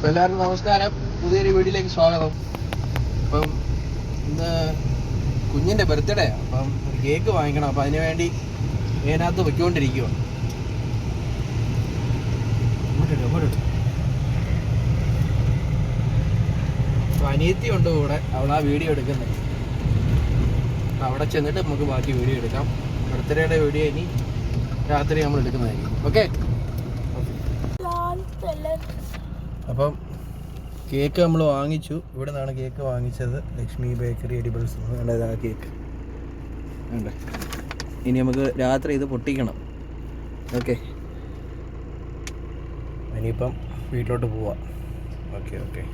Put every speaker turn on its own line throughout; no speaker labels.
അപ്പോൾ എല്ലാവർക്കും നമസ്കാരം, പുതിയൊരു വീഡിയോയിലേക്ക് സ്വാഗതം. അപ്പം ഇന്ന് കുഞ്ഞിൻ്റെ ബർത്ത്ഡേ ആണ്. അപ്പം ഒരു കേക്ക് വാങ്ങിക്കണം. അപ്പം അതിന് വേണ്ടി ഇതിനകത്ത് വെച്ചുകൊണ്ടിരിക്കുകയാണ്. അപ്പോൾ അനിയത്തി ഉണ്ട് കൂടെ, അവളാ വീഡിയോ എടുക്കുന്നത്. അപ്പം അവിടെ ചെന്നിട്ട് നമുക്ക് ബാക്കി വീഡിയോ എടുക്കാം. ബർത്ത്ഡേയുടെ വീഡിയോ ഇനി രാത്രി നമ്മൾ എടുക്കുന്നതായിരിക്കും. ഓക്കെ. അപ്പം കേക്ക് നമ്മൾ വാങ്ങിച്ചു. ഇവിടെ നിന്നാണ് കേക്ക് വാങ്ങിച്ചത്, ലക്ഷ്മി ബേക്കറി എഡിബിൾസ്. വേണ്ടതാണ് കേക്ക് വേണ്ട. ഇനി നമുക്ക് രാത്രി ഇത് പൊട്ടിക്കണം. ഓക്കെ, ഇനിയിപ്പം വീട്ടിലോട്ട് പോവാം. Okay okay.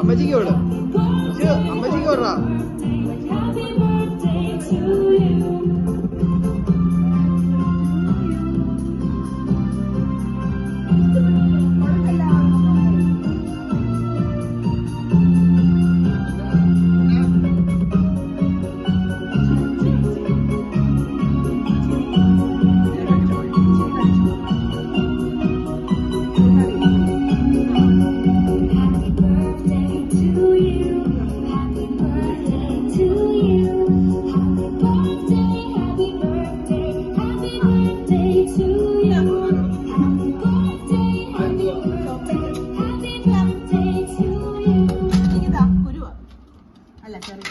അമ്മച്ചിക്ക് വിടാം, അമ്മച്ചിക്ക് വിടാം.
അല്ല ചെറിയ